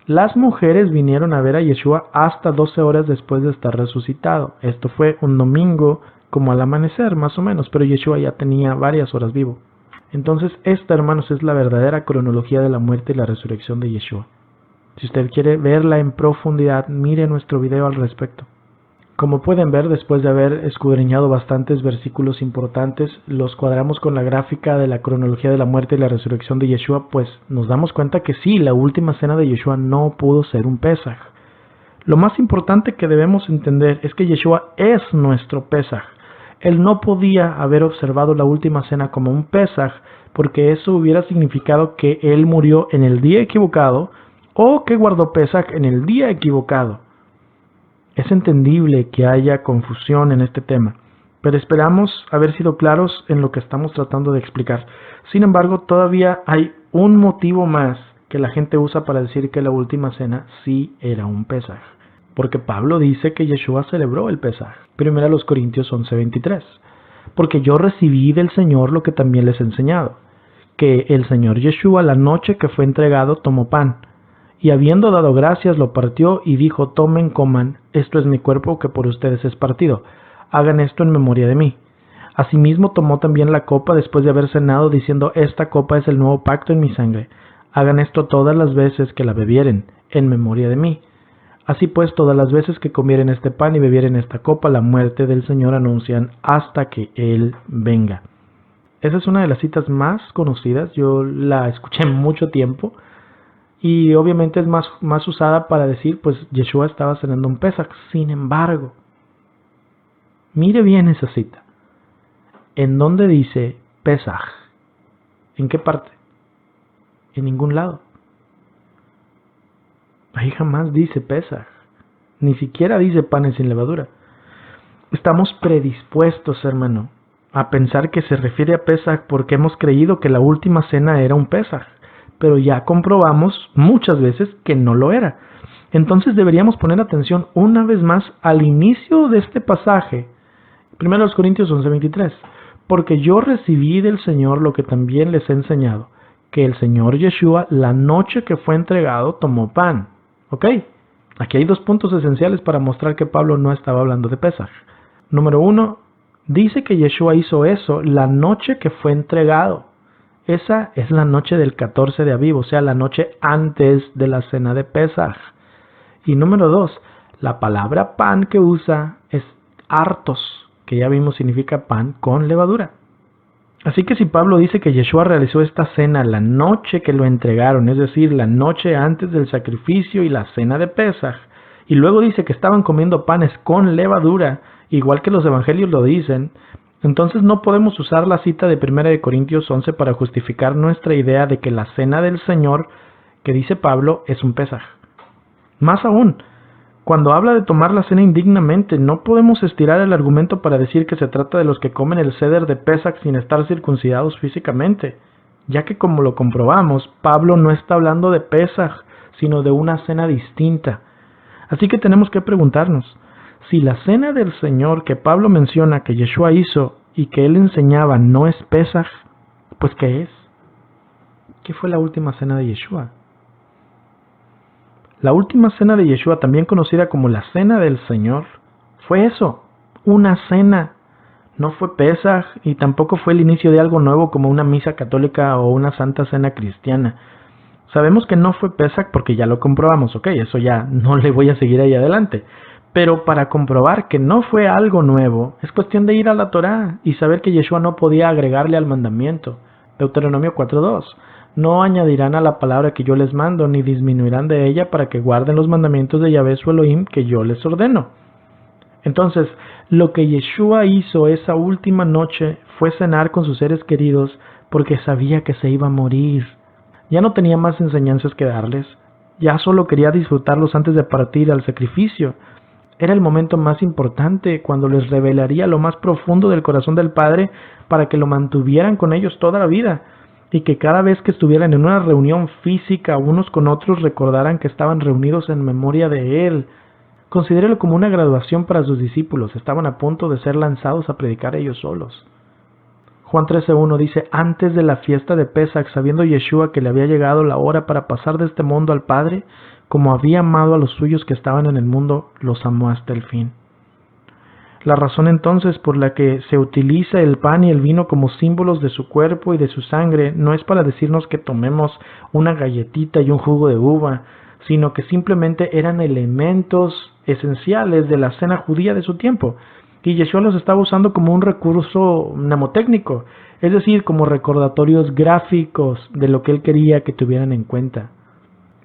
Las mujeres vinieron a ver a Yeshua hasta 12 horas después de estar resucitado. Esto fue un domingo, como al amanecer más o menos, pero Yeshua ya tenía varias horas vivo. Entonces esta, hermanos, es la verdadera cronología de la muerte y la resurrección de Yeshua. Si usted quiere verla en profundidad, mire nuestro video al respecto. Como pueden ver, después de haber escudriñado bastantes versículos importantes, los cuadramos con la gráfica de la cronología de la muerte y la resurrección de Yeshua, pues nos damos cuenta que sí, la última cena de Yeshua no pudo ser un Pesaj. Lo más importante que debemos entender es que Yeshua es nuestro Pesaj. Él no podía haber observado la última cena como un Pesaj, porque eso hubiera significado que él murió en el día equivocado o que guardó Pesaj en el día equivocado. Es entendible que haya confusión en este tema, pero esperamos haber sido claros en lo que estamos tratando de explicar. Sin embargo, todavía hay un motivo más que la gente usa para decir que la última cena sí era un Pesaj, porque Pablo dice que Yeshua celebró el Pesaj. Primero a los Corintios 11:23, porque yo recibí del Señor lo que también les he enseñado, que el Señor Yeshua, la noche que fue entregado, tomó pan, y habiendo dado gracias lo partió y dijo: tomen, coman, esto es mi cuerpo que por ustedes es partido, hagan esto en memoria de mí. Asimismo tomó también la copa después de haber cenado, diciendo: esta copa es el nuevo pacto en mi sangre, hagan esto todas las veces que la bebieren, en memoria de mí. Así pues, todas las veces que comieren este pan y bebieren esta copa, la muerte del Señor anuncian hasta que Él venga. Esa es una de las citas más conocidas, yo la escuché mucho tiempo, y obviamente es más usada para decir, pues Yeshua estaba cenando un Pesaj. Sin embargo, mire bien esa cita. ¿En dónde dice Pesaj? ¿En qué parte? En ningún lado. Ahí jamás dice Pesaj. Ni siquiera dice panes sin levadura. Estamos predispuestos, hermano, a pensar que se refiere a Pesaj porque hemos creído que la última cena era un Pesaj, pero ya comprobamos muchas veces que no lo era. Entonces deberíamos poner atención una vez más al inicio de este pasaje, 1 Corintios 11:23, porque yo recibí del Señor lo que también les he enseñado, que el Señor Yeshua, la noche que fue entregado, tomó pan. ¿Ok? Aquí hay 2 puntos esenciales para mostrar que Pablo no estaba hablando de Pesaj. Número 1, dice que Yeshua hizo eso la noche que fue entregado. Esa es la noche del 14 de Aviv, o sea, la noche antes de la cena de Pesaj. Y número 2, la palabra pan que usa es artos, que ya vimos significa pan con levadura. Así que si Pablo dice que Yeshua realizó esta cena la noche que lo entregaron, es decir, la noche antes del sacrificio y la cena de Pesaj, y luego dice que estaban comiendo panes con levadura, igual que los evangelios lo dicen, entonces no podemos usar la cita de 1 Corintios 11 para justificar nuestra idea de que la cena del Señor que dice Pablo es un Pesaj. Más aún, cuando habla de tomar la cena indignamente, no podemos estirar el argumento para decir que se trata de los que comen el ceder de Pesaj sin estar circuncidados físicamente, ya que como lo comprobamos, Pablo no está hablando de Pesaj, sino de una cena distinta. Así que tenemos que preguntarnos, si la cena del Señor que Pablo menciona que Yeshua hizo y que él enseñaba no es Pesaj, pues ¿qué es? ¿Qué fue la última cena de Yeshua? La última cena de Yeshua, también conocida como la cena del Señor, fue eso, una cena. No fue Pesaj y tampoco fue el inicio de algo nuevo como una misa católica o una santa cena cristiana. Sabemos que no fue Pesaj porque ya lo comprobamos, ok, eso ya no le voy a seguir ahí adelante. Pero para comprobar que no fue algo nuevo, es cuestión de ir a la Torá y saber que Yeshua no podía agregarle al mandamiento. Deuteronomio 4:2. No añadirán a la palabra que yo les mando, ni disminuirán de ella para que guarden los mandamientos de Yahvé su Elohim que yo les ordeno. Entonces, lo que Yeshua hizo esa última noche fue cenar con sus seres queridos porque sabía que se iba a morir. Ya no tenía más enseñanzas que darles, ya solo quería disfrutarlos antes de partir al sacrificio. Era el momento más importante, cuando les revelaría lo más profundo del corazón del Padre para que lo mantuvieran con ellos toda la vida, y que cada vez que estuvieran en una reunión física unos con otros recordaran que estaban reunidos en memoria de Él. Considérelo como una graduación para sus discípulos. Estaban a punto de ser lanzados a predicar ellos solos. Juan 13:1 dice: antes de la fiesta de Pesach, sabiendo Yeshua que le había llegado la hora para pasar de este mundo al Padre, como había amado a los suyos que estaban en el mundo, los amó hasta el fin. La razón entonces por la que se utiliza el pan y el vino como símbolos de su cuerpo y de su sangre no es para decirnos que tomemos una galletita y un jugo de uva, sino que simplemente eran elementos esenciales de la cena judía de su tiempo, y Yeshua los estaba usando como un recurso mnemotécnico, es decir, como recordatorios gráficos de lo que él quería que tuvieran en cuenta.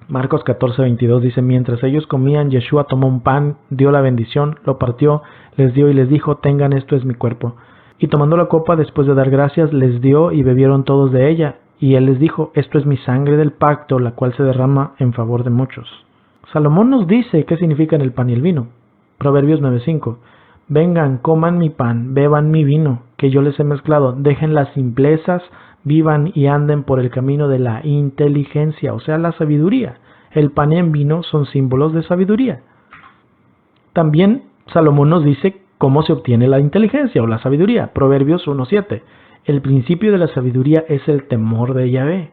Marcos 14:22 dice: mientras ellos comían, Yeshua tomó un pan, dio la bendición, lo partió, les dio y les dijo: tengan, esto es mi cuerpo. Y tomando la copa, después de dar gracias, les dio y bebieron todos de ella. Y él les dijo: esto es mi sangre del pacto, la cual se derrama en favor de muchos. Salomón nos dice qué significan el pan y el vino. Proverbios 9:5: vengan, coman mi pan, beban mi vino, que yo les he mezclado, dejen las simplezas, vivan y anden por el camino de la inteligencia, o sea, la sabiduría. El pan y el vino son símbolos de sabiduría. También Salomón nos dice cómo se obtiene la inteligencia o la sabiduría. Proverbios 1:7: el principio de la sabiduría es el temor de Yahvé.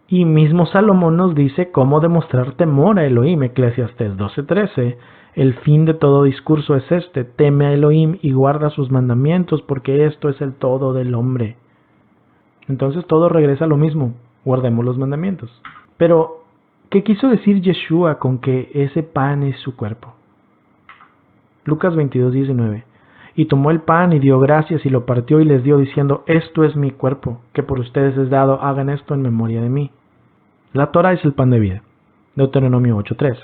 Y mismo Salomón nos dice cómo demostrar temor a Elohim. Eclesiastés 12:13: el fin de todo discurso es este: teme a Elohim y guarda sus mandamientos, porque esto es el todo del hombre. Entonces todo regresa a lo mismo: guardemos los mandamientos. Pero, ¿qué quiso decir Yeshua con que ese pan es su cuerpo? Lucas 22:19: y tomó el pan y dio gracias y lo partió y les dio, diciendo: esto es mi cuerpo, que por ustedes es dado, hagan esto en memoria de mí. La Torah es el pan de vida. Deuteronomio 8:3: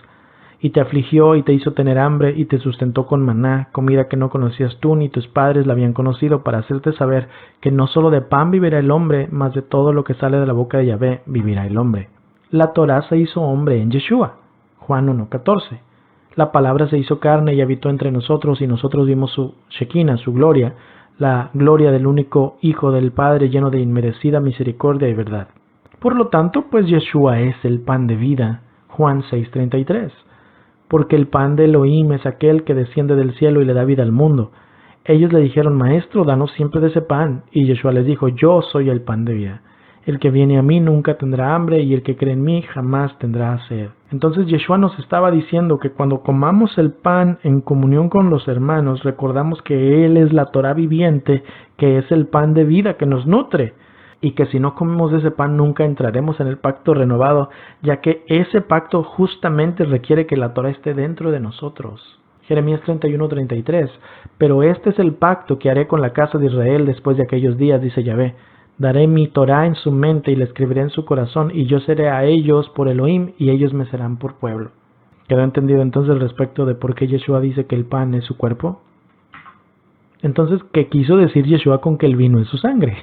y te afligió y te hizo tener hambre y te sustentó con maná, comida que no conocías tú ni tus padres la habían conocido, para hacerte saber que no solo de pan vivirá el hombre, mas de todo lo que sale de la boca de Yahvé vivirá el hombre. La Torah se hizo hombre en Yeshua. Juan 1:14: la palabra se hizo carne y habitó entre nosotros, y nosotros vimos su Shekinah, su gloria, la gloria del único Hijo del Padre, lleno de inmerecida misericordia y verdad. Por lo tanto, pues Yeshua es el pan de vida. Juan 6:33: porque el pan de Elohim es aquel que desciende del cielo y le da vida al mundo. Ellos le dijeron: maestro, danos siempre de ese pan. Y Yeshua les dijo: yo soy el pan de vida. El que viene a mí nunca tendrá hambre, y el que cree en mí jamás tendrá sed. Entonces Yeshua nos estaba diciendo que cuando comamos el pan en comunión con los hermanos, recordamos que Él es la Torah viviente, que es el pan de vida que nos nutre, y que si no comemos de ese pan nunca entraremos en el pacto renovado, ya que ese pacto justamente requiere que la Torah esté dentro de nosotros. Jeremías 31:33: pero este es el pacto que haré con la casa de Israel después de aquellos días, dice Yahvé. Daré mi Torah en su mente y la escribiré en su corazón, y yo seré a ellos por Elohim, y ellos me serán por pueblo. ¿Quedó entendido entonces respecto de por qué Yeshua dice que el pan es su cuerpo? Entonces, ¿qué quiso decir Yeshua con que el vino es su sangre?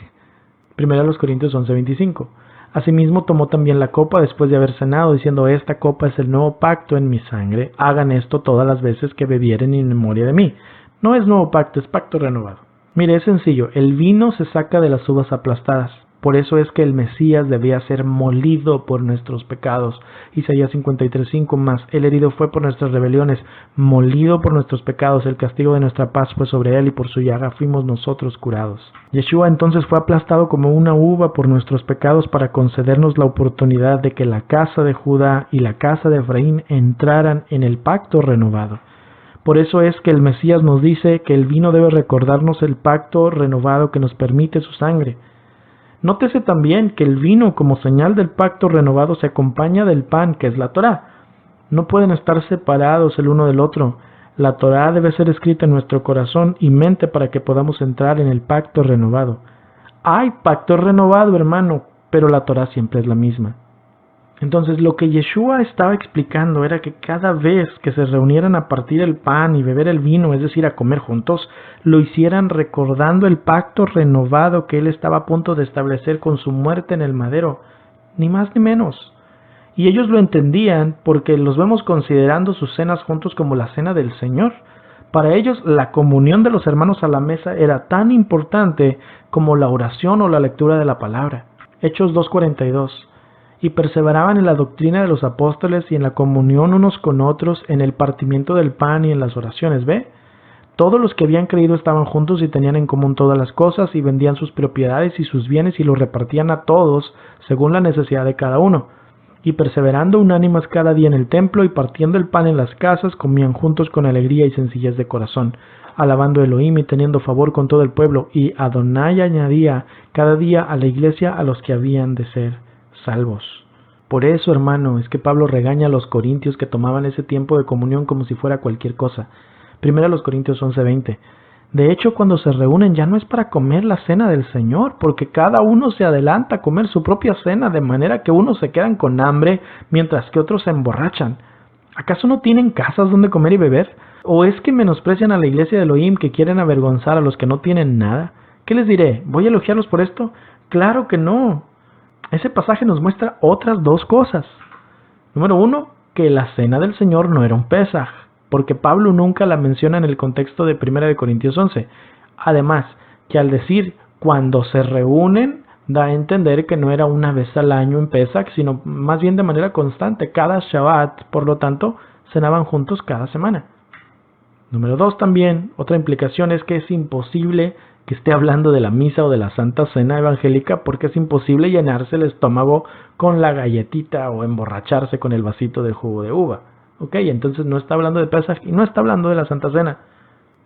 1 Corintios 11:25: asimismo tomó también la copa después de haber cenado, diciendo: esta copa es el nuevo pacto en mi sangre, hagan esto todas las veces que bebieren en memoria de mí. No es nuevo pacto, es pacto renovado. Mire, es sencillo: el vino se saca de las uvas aplastadas. Por eso es que el Mesías debía ser molido por nuestros pecados. Isaías 53:5: mas el herido fue por nuestras rebeliones, molido por nuestros pecados, el castigo de nuestra paz fue sobre él, y por su llaga fuimos nosotros curados. Yeshua entonces fue aplastado como una uva por nuestros pecados para concedernos la oportunidad de que la casa de Judá y la casa de Efraín entraran en el pacto renovado. Por eso es que el Mesías nos dice que el vino debe recordarnos el pacto renovado que nos permite su sangre. Nótese también que el vino, como señal del pacto renovado, se acompaña del pan, que es la Torá. No pueden estar separados el uno del otro. La Torá debe ser escrita en nuestro corazón y mente para que podamos entrar en el pacto renovado. Hay pacto renovado, hermano, pero la Torá siempre es la misma. Entonces lo que Yeshua estaba explicando era que cada vez que se reunieran a partir el pan y beber el vino, es decir, a comer juntos, lo hicieran recordando el pacto renovado que él estaba a punto de establecer con su muerte en el madero, ni más ni menos. Y ellos lo entendían porque los vemos considerando sus cenas juntos como la cena del Señor. Para ellos la comunión de los hermanos a la mesa era tan importante como la oración o la lectura de la palabra. Hechos 2:42. Y perseveraban en la doctrina de los apóstoles y en la comunión unos con otros, en el partimiento del pan y en las oraciones. ¿Ve? Todos los que habían creído estaban juntos y tenían en común todas las cosas, y vendían sus propiedades y sus bienes y los repartían a todos según la necesidad de cada uno. Y perseverando unánimes cada día en el templo y partiendo el pan en las casas, comían juntos con alegría y sencillez de corazón, alabando a Elohim y teniendo favor con todo el pueblo. Y Adonai añadía cada día a la iglesia a los que habían de ser salvos. Por eso, hermano, es que Pablo regaña a los corintios que tomaban ese tiempo de comunión como si fuera cualquier cosa. Primero a los Corintios 11:20. De hecho, cuando se reúnen ya no es para comer la cena del Señor, porque cada uno se adelanta a comer su propia cena, de manera que unos se quedan con hambre mientras que otros se emborrachan. ¿Acaso no tienen casas donde comer y beber? ¿O es que menosprecian a la iglesia de Elohim, que quieren avergonzar a los que no tienen nada? ¿Qué les diré? ¿Voy a elogiarlos por esto? Claro que no. Ese pasaje nos muestra otras dos cosas. Número uno, que la cena del Señor no era un Pesaj, porque Pablo nunca la menciona en el contexto de 1 de Corintios 11. Además, que al decir cuando se reúnen, da a entender que no era una vez al año en Pesaj, sino más bien de manera constante, cada Shabbat. Por lo tanto, cenaban juntos cada semana. Número dos, también, otra implicación es que es imposible que esté hablando de la misa o de la Santa Cena evangélica, porque es imposible llenarse el estómago con la galletita o emborracharse con el vasito de jugo de uva. Ok, entonces no está hablando de Pesaj y no está hablando de la Santa Cena.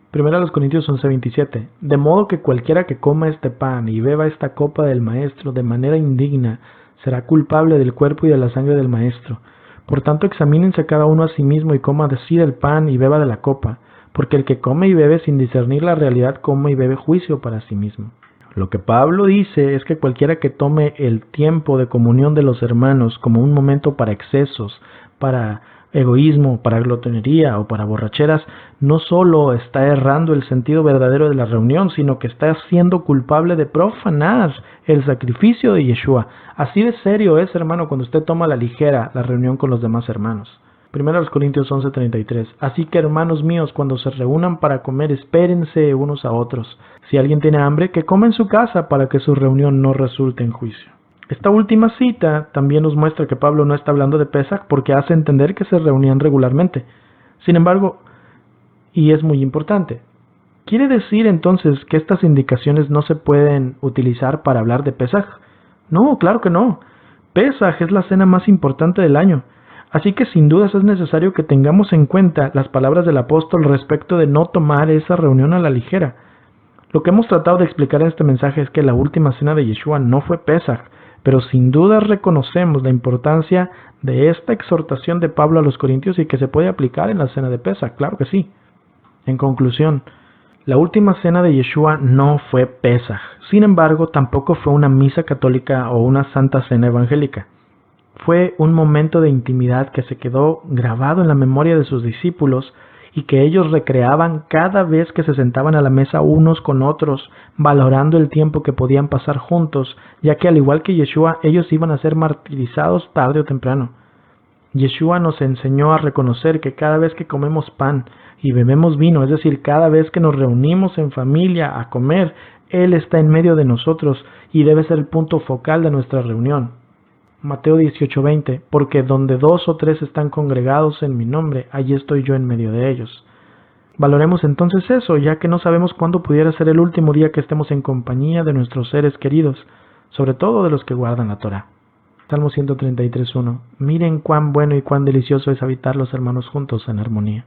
Primero a los Corintios 11:27. De modo que cualquiera que coma este pan y beba esta copa del Maestro de manera indigna será culpable del cuerpo y de la sangre del Maestro. Por tanto, examínense cada uno a sí mismo y coma así del pan y beba de la copa. Porque el que come y bebe sin discernir la realidad come y bebe juicio para sí mismo. Lo que Pablo dice es que cualquiera que tome el tiempo de comunión de los hermanos como un momento para excesos, para egoísmo, para glotonería o para borracheras, no solo está errando el sentido verdadero de la reunión, sino que está siendo culpable de profanar el sacrificio de Yeshua. Así de serio es, hermano, cuando usted toma a la ligera la reunión con los demás hermanos. 1 Corintios 11:33. Así que, hermanos míos, cuando se reúnan para comer, espérense unos a otros. Si alguien tiene hambre, que coma en su casa, para que su reunión no resulte en juicio. Esta última cita también nos muestra que Pablo no está hablando de Pesaj, porque hace entender que se reunían regularmente. Sin embargo, y es muy importante, ¿quiere decir entonces que estas indicaciones no se pueden utilizar para hablar de Pesaj? No, claro que no. Pesaj es la cena más importante del año. Así que sin dudas es necesario que tengamos en cuenta las palabras del apóstol respecto de no tomar esa reunión a la ligera. Lo que hemos tratado de explicar en este mensaje es que la última cena de Yeshua no fue Pesaj, pero sin duda reconocemos la importancia de esta exhortación de Pablo a los Corintios y que se puede aplicar en la cena de Pesaj, claro que sí. En conclusión, la última cena de Yeshua no fue Pesaj, sin embargo tampoco fue una misa católica o una santa cena evangélica. Fue un momento de intimidad que se quedó grabado en la memoria de sus discípulos y que ellos recreaban cada vez que se sentaban a la mesa unos con otros, valorando el tiempo que podían pasar juntos, ya que al igual que Yeshua, ellos iban a ser martirizados tarde o temprano. Yeshua nos enseñó a reconocer que cada vez que comemos pan y bebemos vino, es decir, cada vez que nos reunimos en familia a comer, Él está en medio de nosotros y debe ser el punto focal de nuestra reunión. Mateo 18:20, porque donde 2 o 3 están congregados en mi nombre, allí estoy yo en medio de ellos. Valoremos entonces eso, ya que no sabemos cuándo pudiera ser el último día que estemos en compañía de nuestros seres queridos, sobre todo de los que guardan la Torá. Salmo 133:1. Miren cuán bueno y cuán delicioso es habitar los hermanos juntos en armonía.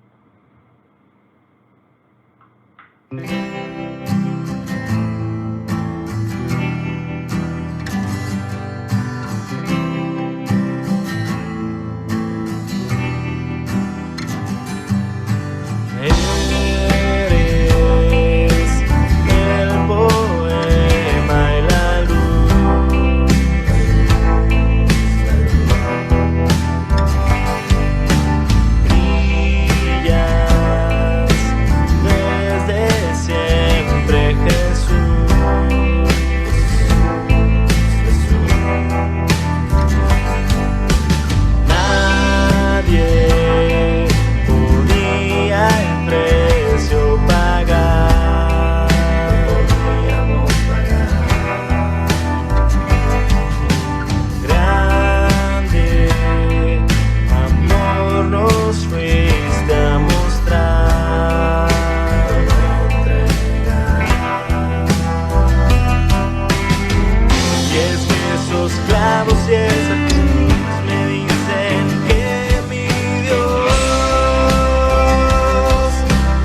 esa cruz me dicen que mi Dios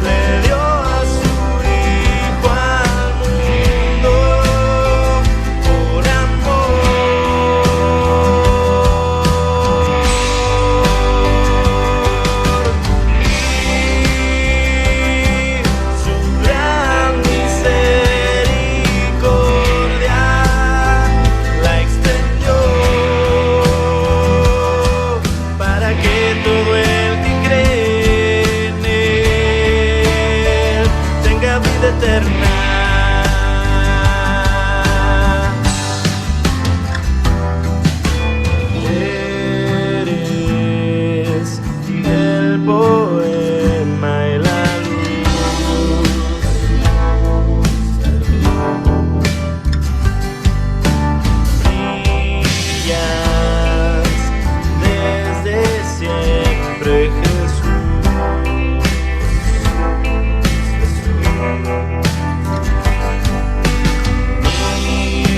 le dio a su Hijo al mundo por amor. Y su gran misericordia la extendió para que todo el que cree en Él tenga vida eterna. Eres el poema y la luz. Brillas desde siempre, Jesús.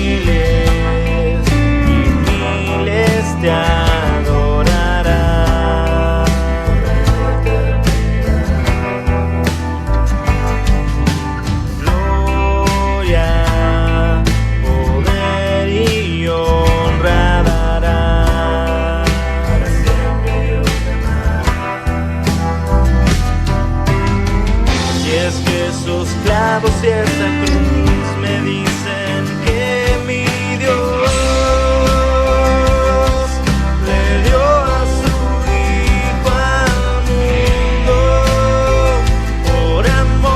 Miles y miles te adorarán. Gloria, poder y honra darán. Y es que esos clavos y esa cruz me dicen que mi Dios le dio a su Hijo al mundo por amor.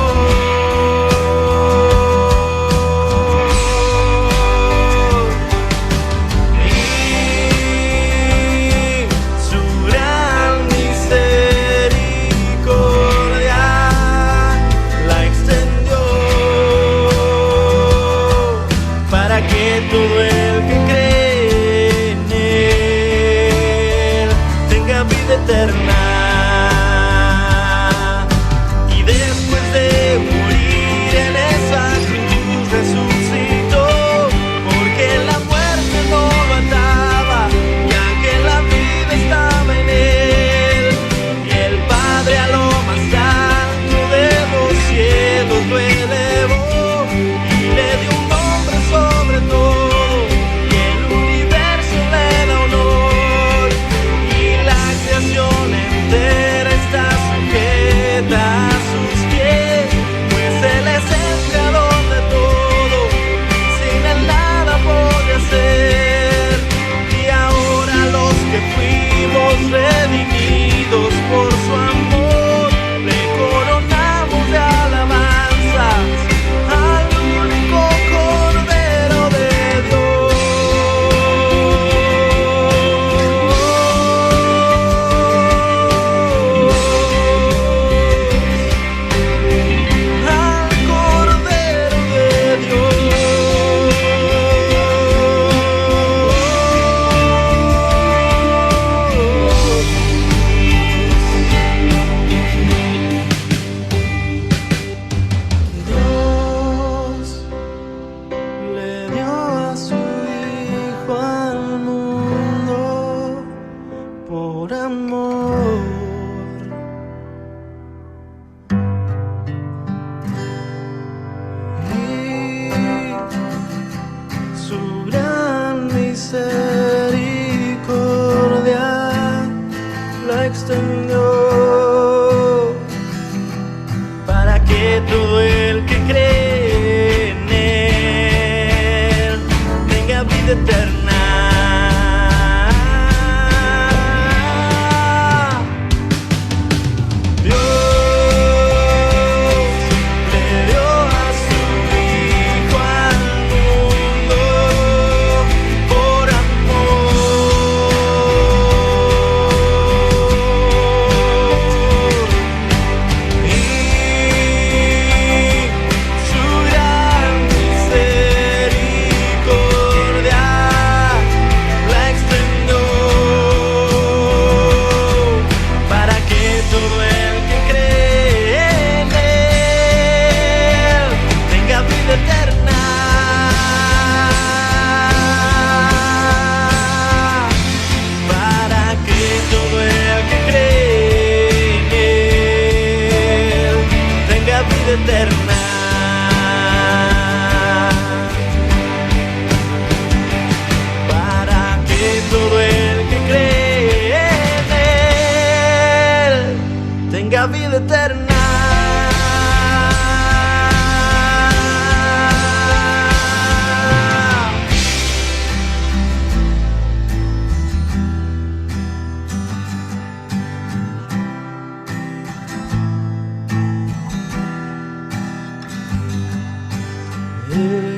Y su gran misericordia la extendió para que todo el que cree en Él tenga vida eterna. Y después de morir en esa cruz resucitó, porque la muerte no lo ataba, ya que la vida estaba en Él. Y el Padre a lo más alto de los cielos lo elevó y le dio un nombre sobre todo, y el universo le da honor, y la creación entera está sujeta a sus pies, pues Él es el creador de todo, y sin Él nada puede hacer. Y ahora los que fuimos redimidos por su amor, le coronamos de alabanzas al único Cordero de Dios. Al Cordero de Dios le dio a su Hijo al mundo por amor. Y su gran misericordia la extendió para que todo el que cree en Él tenga vida eterna. Dios le dio a su Hijo al mundo por amor. eterna. Para que todo el que cree en Él tenga vida eterna. Yeah.